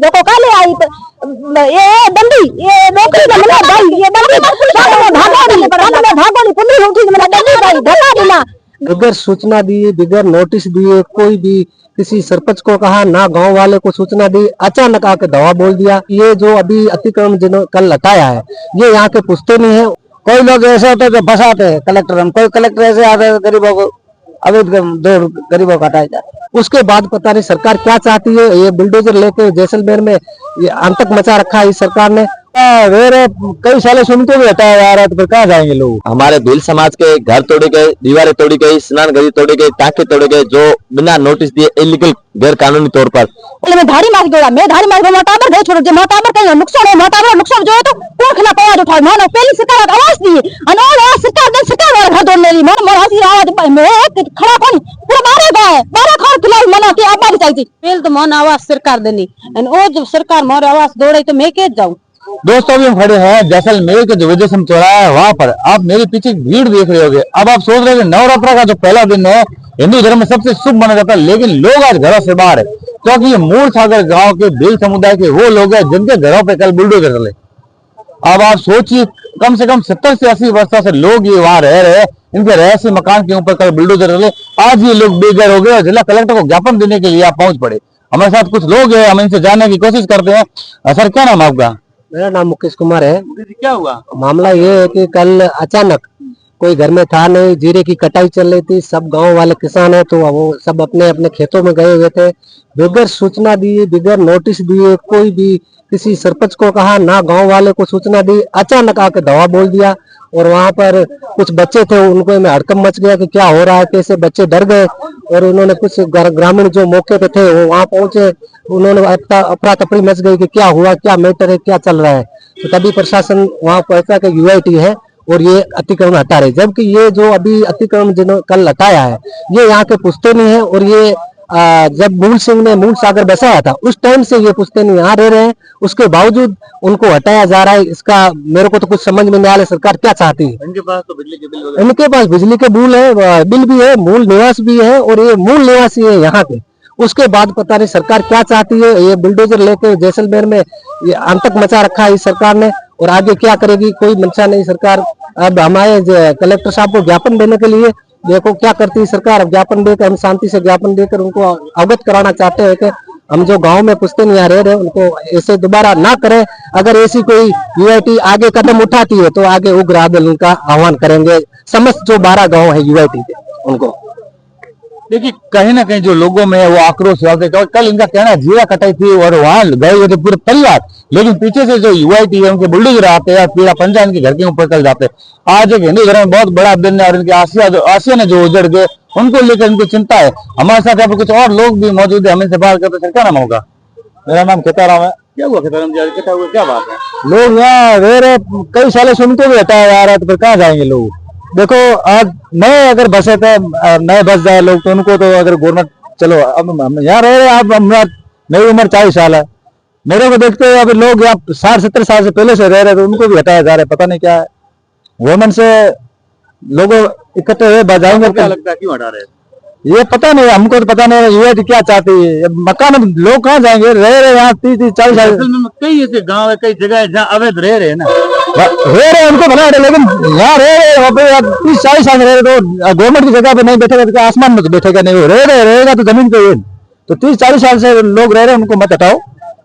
देखो कल आई ये बंदी ये नौकरी में मिला भाई ये बंदी भागोड़ी पुलिस उठी मैंने बंदी भाई धक्का दिला बगैर सूचना दिए बगैर नोटिस दिए कोई भी किसी सरपंच को कहा ना गांव वाले को सूचना दी, अचानक आके दवा बोल दिया। ये जो अभी अतिक्रमण जिन्होंने कल हटाया है ये यहाँ के पुश्ते नहीं है। कोई लोग ऐसे होते जो फंसाते हैं कलेक्टर हम, कोई कलेक्टर ऐसे आते हैं गरीबों को अवैध दो गरीबों को हटाया जाए। उसके बाद पता नहीं सरकार क्या चाहती है। ये बुलडोजर लेके जैसलमेर में ये आतंक मचा रखा है इस सरकार ने। कई सालों सुनते भी हटाया जा रहा है तो फिर कहाँ जाएंगे लोग। हमारे भील समाज के घर तोड़े गए, दीवारें तोड़ी गई, स्नान घड़ी तोड़े गए, टाँके तोड़े गए, जो बिना नोटिस दिए इलीगल गैर कानूनी तौर पर। मैं धारी मार जोड़ा मैं धारी मार मोटाबर दे छोड़ दे मोटाबर का नुकसान है मोटाबर नुकसान जो है तो कौन खिलाफ आवाज उठाए मानो पहली सरकार आवाज दी अनोर सरकार दे सरकार वाला घर दौड़ ले मोर मोर हसी आवाज मैं खड़ा कौन पूरा बारे गए बारे खड़ खिलाफ मना के आवाज चाहिए पहले तो मन आवाज सरकार देनी और वो जब सरकार मोर आवाज दौड़े तो मैं के जाऊं। दोस्तों अभी हम खड़े हैं जैसलमेर के जो विजय सिंह चौराहा है वहां पर। आप मेरे पीछे भीड़ देख रहे होंगे। अब आप सोच रहे हैं नवरात्र का जो पहला दिन है हिंदू धर्म में सबसे शुभ माना जाता है, लेकिन लोग आज घरों से बाहर है क्योंकि ये मूल सागर गांव के भील समुदाय के वो लोग हैं जिनके घरों पे कल बुलडोजर चले। अब आप सोचिए कम से कम 70 से 80 वर्षों से लोग ये वहां रह रहे हैं, इनके रहस्य मकान के ऊपर कल बुलडोजर चले। आज ये लोग बेघर हो गए और जिला कलेक्टर को ज्ञापन देने के लिए आप पहुंच पड़े। हमारे साथ कुछ लोग हैं, हम इनसे जानने की कोशिश करते हैं। सर क्या नाम है आपका? मेरा नाम मुकेश कुमार है। क्या हुआ? मामला ये है कि कल अचानक कोई घर में था नहीं, जीरे की कटाई चल रही थी, सब गांव वाले किसान है तो वो सब अपने अपने खेतों में गए हुए थे। बगैर सूचना दिए बगैर नोटिस दिए कोई भी किसी सरपंच को कहा ना गांव वाले को सूचना दी, अचानक आके दवा बोल दिया। और वहां पर कुछ बच्चे थे उनको में हड़कंप मच गया कि क्या हो रहा है, कैसे बच्चे डर गए और उन्होंने कुछ ग्रामीण जो मौके पे थे वो वहां पहुंचे, उन्होंने अफरा तफरी मच गई कि क्या हुआ, क्या मैटर है, क्या चल रहा है। तो तभी प्रशासन वहां पहुंचा कि यूआईटी है और ये अतिक्रमण हटा रहे, जबकि ये जो अभी अतिक्रमण जिन्होंने कल हटाया है ये यहाँ के पुश्तैनी है। और ये जब मूल सिंह ने मूल सागर बसाया था उस टाइम से ये पुश्तैनी यहाँ रह रहे हैं, उसके बावजूद उनको हटाया जा रहा है। इसका मेरे को तो कुछ समझ में नहीं आ रहा सरकार क्या चाहती है। इनके पास तो बिजली के बिल, इनके पास बिजली के बिल भी है, मूल निवास भी है और ये मूल निवासी है यहाँ के। उसके बाद पता नहीं सरकार क्या चाहती है। ये बुलडोजर लेके जैसलमेर में ये आतंक मचा रखा है इस सरकार ने और आगे क्या करेगी कोई मंशा नहीं सरकार। अब हमारे कलेक्टर साहब को ज्ञापन देने के लिए देखो क्या करती है सरकार। अब ज्ञापन देकर हम शांति से ज्ञापन देकर उनको अवगत कराना चाहते हैं कि हम जो गांव में पुश्तैनी यहाँ रह रहे हैं उनको ऐसे दोबारा ना करें। अगर ऐसी कोई यूआईटी आगे कदम उठाती है तो आगे उग्र आंदोलन का आह्वान करेंगे समस्त जो 12 गाँव है यूआईटी के उनको। देखिए कहीं ना कहीं जो लोगों में वो आक्रोश हुआ था। कल इनका कहना जीरा कटाई थी और वहां गए हुए थे पूरे परिवार, लेकिन पीछे से जो यूआईटी है उनके बुलडोजर आते हैं, पीड़ा पंजा इनके घर के ऊपर चल जाते हैं। आज एक हिंदू धर्म में बहुत बड़ा दिन है और इनके आसिया ने जो उजड़ गए उनको लेकर इनको चिंता है। हमारे साथ यहाँ पर कुछ और लोग भी मौजूद है, हम इनसे बात करते हैं। क्या नाम होगा? मेरा नाम खेताराम है। क्या हुआ खेताराम जी? क्या हुआ, क्या बात है? लोग यहाँ रह रहे कई सालों सुनते भी हटाया जा रहा है तो फिर कहाँ जाएंगे लोग। देखो आज नए अगर बसे थे नए बस जाए लोग तो उनको तो अगर गवर्नमेंट चलो अब हम यहाँ रह रहे हैं। मेरी उम्र 40 साल है, मेरे को देखते हुए अभी लोग यहाँ 60-70 साल से पहले से रह रहे तो उनको भी हटाया जा रहा है। पता नहीं क्या है गवर्नमेंट से लोग इकट्ठे हुए जाएंगे। क्या लगता है क्यों हटा रहे हैं? ये पता नहीं, हमको तो पता नहीं यूआईटी क्या चाहती है। मकान लोग कहाँ जाएंगे, रह रहे यहाँ 30-40 साल। कई ऐसे गाँव है कई जगह है जहाँ अवैध रह रहे हैं ना, रह रहे उनको भला है, लेकिन यहाँ रह रहे 30-40 साल रह रहे तो गवर्नमेंट की जगह पे नहीं बैठेगा तो आसमान में तो बैठेगा नहीं, वो रहेगा तो जमीन पे। तो 30-40 साल से लोग रह रहे हैं उनको मत हटाओ।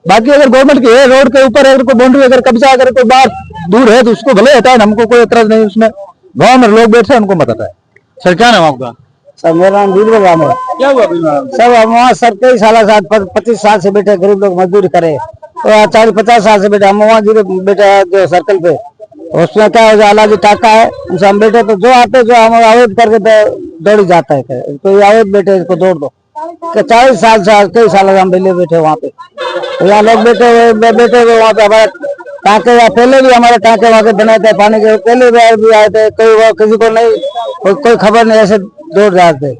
बाकी अगर गवर्नमेंट के रोड के ऊपर अगर कोई बाउंड्री अगर कब्जा अगर कोई बाहर दूर है तो उसको भले हटाए, हमको कोई एतराज नहीं उसमें। गाँव में लोग बैठे हैं उनको मत हटाए। सर क्या नाम आपका? सर मेरा नाम बीरबल राम है। क्या हुआ? सब हम वहाँ सर कई साल 25 साल से बैठे गरीब लोग मजदूरी करे तो 40-50 साल से बैठे हम वहाँ जीरो बैठे जो सर्कल पे उसमें क्या हो अलाजी टाका है उनसे हम बैठे तो जो आते जो हम अवैध करके दौड़ी जाता है कोई अवैध बैठे इसको दौड़ दो। 40 साल से कई साल हम पहले बैठे वहाँ पे तो यहाँ लोग बैठे हुए वहाँ पे हमारे टाँके या पहले भी हमारे टाँके वहाँ के बनाए थे पानी के, पहले भी आए थे। कोई किसी को नहीं कोई खबर नहीं, ऐसे दौड़ जाते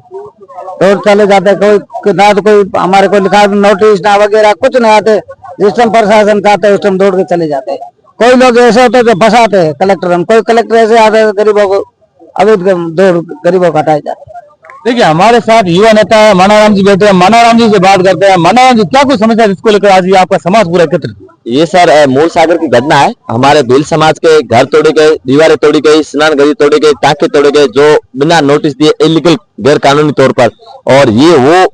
दौड़ चले जाते। कोई ना तो कोई हमारे को लिखा नोटिस ना वगैरह कुछ नहीं आते, जिस टाइम प्रशासन का आता है उस टाइम दौड़ के चले जाते। कोई लोग ऐसे होते जो फंसाते हैं कलेक्टर हम, कोई कलेक्टर ऐसे आते हैं गरीबों को अवैध दौड़ गरीबों को हटाया जाए। देखिए हमारे साथ युवा नेता है मानाराम जी बैठे हैं, मानाराम जी से बात करते हैं। मानाराम जी, क्या कोई समस्या है जिसको लेकर आज ये आपका समाज पूरा एकत्रित? ये सर मूल सागर की घटना है। हमारे भील समाज के घर तोड़े गए, दीवारें तोड़ी गई, स्नान घड़ी तोड़े गए, टाँके तोड़े गए, जो बिना नोटिस दिए इलीगल गैर कानूनी तौर पर। और ये वो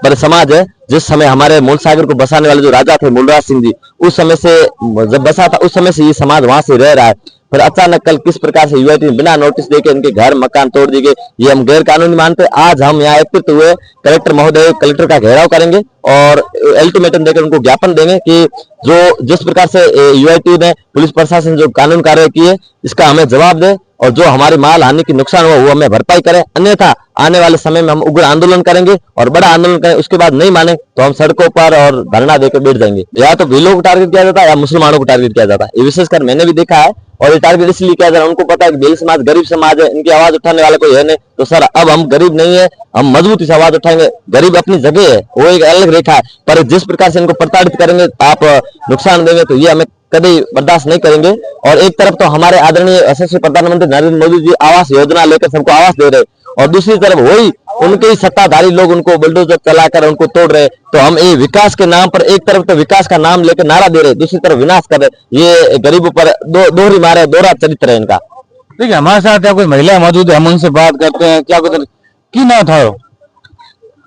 पर समाज है जिस समय हमारे मूल सागर को बसाने वाले जो राजा थे मूलराज सिंह जी, उस समय से जब बसा था उस समय से ये समाज वहां से रह रहा है। फिर अचानक कल किस प्रकार से यूआईटी बिना नोटिस देके इनके घर मकान तोड़ दिए गए, ये हम गैर कानूनी मानते। आज हम यहाँ एकत्रित हुए, कलेक्टर महोदय कलेक्टर का घेराव करेंगे और अल्टीमेटम देकर उनको ज्ञापन देंगे कि जो जिस प्रकार से यूआईटी ने पुलिस प्रशासन जो कानून कार्रवाई की है इसका हमें जवाब दे, और जो हमारी माल हानि की नुकसान हुआ वो हमें भरपाई करे। अन्यथा आने वाले समय में हम उग्र आंदोलन करेंगे और बड़ा आंदोलन करेंगे। उसके बाद नहीं माने तो हम सड़कों पर और धरना देकर बैठ जाएंगे। या तो भीलों को टारगेट किया जाता है या मुसलमानों को टारगेट किया जाता है। ये विशेषकर मैंने भी देखा है। और ये टारगेट इसलिए किया जा रहा है, उनको पता है कि भील समाज गरीब समाज है, इनकी आवाज उठाने वाला कोई है नहीं। तो सर अब हम गरीब नहीं है, हम मजबूती से आवाज उठाएंगे। गरीब अपनी जगह है, वो एक अलग रेखा है, पर जिस प्रकार से इनको प्रताड़ित करेंगे, आप नुकसान देंगे, तो ये हमें कभी बर्दाश्त नहीं करेंगे। और एक तरफ तो हमारे आदरणीय यशस्वी प्रधानमंत्री नरेंद्र मोदी जी आवास योजना लेकर सबको आवास दे रहे, और दूसरी तरफ वही उनके ही सत्ताधारी लोग उनको बुलडोजर चलाकर उनको तोड़ रहे। तो हम ये विकास के नाम पर एक तरफ तो विकास का नाम लेकर नारा दे रहे, दूसरी तरफ विनाश कर रहे। ये गरीबों पर दोहरी मारे, दोहरा चरित्र है इनका। देखिए हमारे साथ यहाँ कोई महिला मौजूद है, हम उनसे बात करते हैं। क्या कुछ की ना था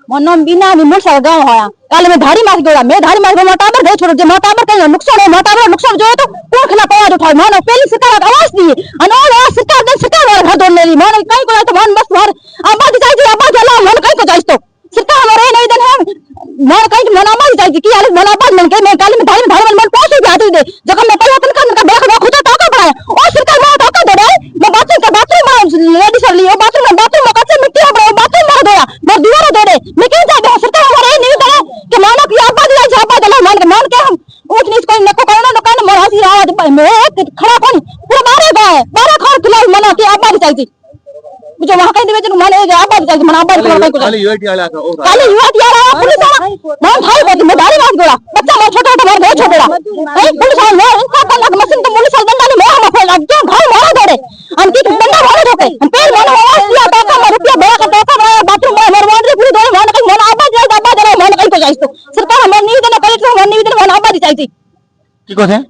मन बिना मुर्सा गाँव होया काले में धारी मार गोड़ा मैं धारी मार मोटाबर गए छोड़ जे मोटाबर कहीं नुकसान है, मोटाबर नुकसान जो है तो कौन खिला आवाज उठाए। मानो पहली सरकार आवाज दी अनोल सरकार दे सरकार वाला घर दोड़ने ली मानो कहीं को तो मन बस मार आबादी चाहिए आबादी अल्लाह मन कहीं को जाइस तो सरकार हमारे नहीं देन है मन कहीं मन आबादी चाहिए की हालत मन आबाद मन के मैं काले में धारी मन पहुंच भी आती दे जगह में पहले तनका का बैठ में खुदा टाका बढ़ाए और सरकार मार टाका दे रहे मैं बाथरूम में लेडीज ली और बाथरूम में कच्चे मिट्टी बढ़ाओ बाथरूम मार दोया मैं दीवार दे दे मैं कहीं जा सरकार हमारे नहीं दे कि मानो की आबादी चाहिए आबादी अल्लाह मान के हम उठ नीच कोई नको करना न कान मोर हसी आवाज में खड़ा कोनी पूरा बारे गए बारे खर खिलाफ मना के आबादी चाहिए जो वहां कहीं देवे माने आबादी चाहिए मन आबादी को खाली यूआईटी वाला का और खाली यूआईटी वाला पुलिस वाला मन भाई को मैं दारी बात गोड़ा बच्चा मोर छोटा छोटा मोर बहुत छोटा ए पुलिस वाला मोर इनका कल मशीन तो पुलिस वाला डंडा मोर हम खोल जो घर मारा दौड़े हम की डंडा मारे ठोके हम पेड़ मानो आवाज दिया टाका में रुपया बड़ा का टाका बड़ा बाथरूम में मोर वांडरी पूरी दौड़े मन कहीं मन आबादी मन कहीं को जाइस तो सरकार हमारे नहीं देना कलेक्टर हमारे नहीं देना मन आबादी चाहिए की को थे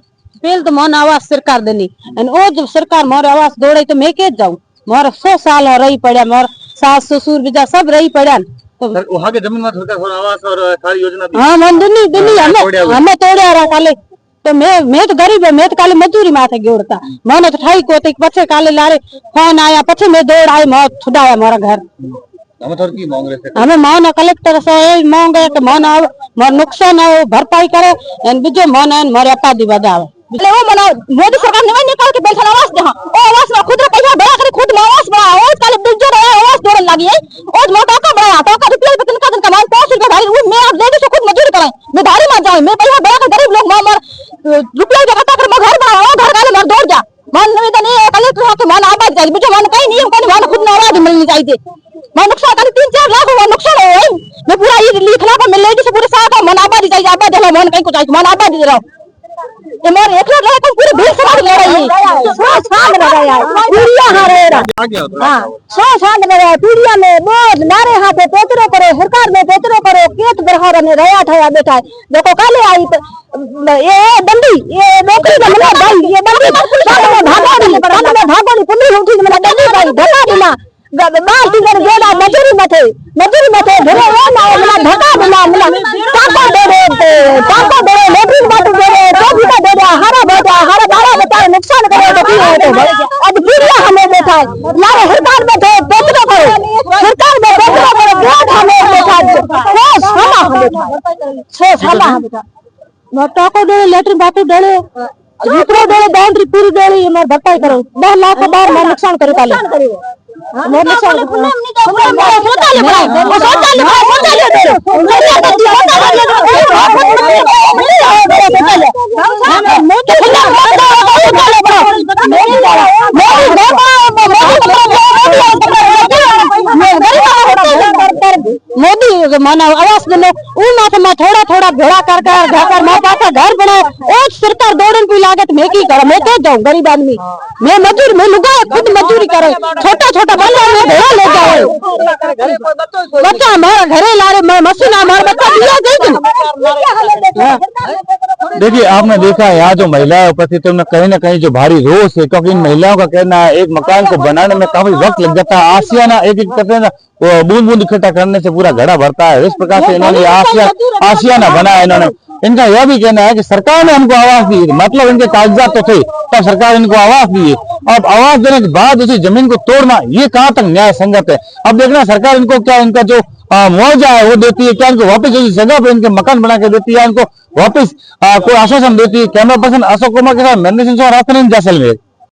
पहले तो मन आवास सरकार देनी और ओ जब सरकार मोर आवास दौड़े तो मैं के जाऊं मोर 100 साल रही पड़ा मोर सास ससुर बिजा सब रही पड़ा तो सर वहां के जमीन में सरकार आवास और सारी योजना दी। हां मन दुनी हमें तोड़े रहा काले तो मैं तो गरीब है मैं तो काले मजदूरी माथे गिरता मैंने तो ठाई को पछे काले लारे फोन आया पछे मैं दौड़ आई मैं छुड़ाया मोरा घर हमें तो की मांग रहे थे हमें मान कलेक्टर से मांग है कि मन मोर नुकसान है भरपाई करे एन बिजो मन है मोर आबादी बढ़ावे ले वो मना मोदी सरकार ने निकाल के पेंशन आवास दे ओ आवास में खुद पैसा बड़ा करे खुद आवास बड़ा और काले बिजो रहे आवास दौड़न लगी है और मोटा का बड़ा टाका रुपया दिन का मान 500 रुपया धारी वो मैं लेडीज से खुद मजदूरी कराए मैं धारी मार जाऊं मैं पैसा बड़ा के गरीब लोग मार रुपया जगह तक मैं घर बना घर काले मार दौड़ जा मान निवेदन है कलेक्टर के मान आबाद चाहिए बिजो मान कहीं नहीं कोई मान खुद आवाज मिलनी चाहिए मैं नुकसान कर 3-4 लाख हुआ नुकसान है मैं पूरा ये लिख ला मैं लेडीज से पूरे साथ मन आबादी चाहिए आबादी मन कहीं को चाहिए मन आबादी दे रहा ये मोर एकला ले को पूरे भीड़ समाज ले रही है सो सांग लगाया पूरिया हारे हां सो सांग लगाया पूरिया में बोल नारे हाथे पेतरो करो सरकार में पेतरो करो केत बरहार ने रया ठया बैठा देखो काले आई ये दंडी ये नौकरी का मतलब भाई ये दंडी भागोली पुलिस उठी मतलब दंडी भाई धला दिला बाल टिगर गेड़ा मजूरी मथे धरे वो ना मतलब धक्का दिला मतलब टाका दे लेटरिन बात दे तो भी दे दे हरा बारा बता नुकसान करे तो की है तो अब गिरिया हमें बैठा मारे सरकार बैठे पेटरो करो सरकार में पेटरो करो वोट हमें बैठा वो साला हम बैठा 6 साल हम बैठा मैं टाका दे लेटरिन बात दे जितरो दे बाउंड्री पूरी दे मैं भरपाई करो 10 लाख का बार मैं नुकसान करे काले मैं नुकसान मोदी माना आवास दिलो उ माथे में थोड़ा भेड़ा कर घर बनाओ और सरकार दौड़न लागे तो मैं की करूं, मैं क्या जाऊं गरीब आदमी, मैं मजदूर, मैं लुगा खुद मजदूरी करे, छोटा छोटा बल्ला में भेड़ा ले जाए, बच्चा हमारा घरे ला रहे, मैं मशीन हमारा बच्चा दिया गई। देखिए आपने देखा है यहाँ जो महिलाएं उपस्थित है उनमें कहीं ना कहीं जो भारी रोष है, क्योंकि इन महिलाओं का कहना है एक मकान को बनाने में काफी वक्त लग जाता है, आशियाना एक एक करते हैं ना, वो बूंद बूंद इकट्ठा करने से पूरा घड़ा भरता है। इस प्रकार से इन्होंने आशियाना बनाया। इन्होंने, इनका यह भी कहना है कि सरकार ने हमको आवास दी, मतलब इनके कागजात तो थे तब सरकार इनको आवास दी, अब आवास देने के बाद उसी जमीन को तोड़ना ये कहाँ तक न्याय संगत है। अब देखना सरकार इनको क्या इनका जो मुआवजा है वो देती है, क्या इनको वापस उसी जगह पे इनके मकान बना के देती है, इनको वापस कोई आश्वासन देती है। कैमरा पर्सन अशोक कुमार के साथ मैं जैसलमेर।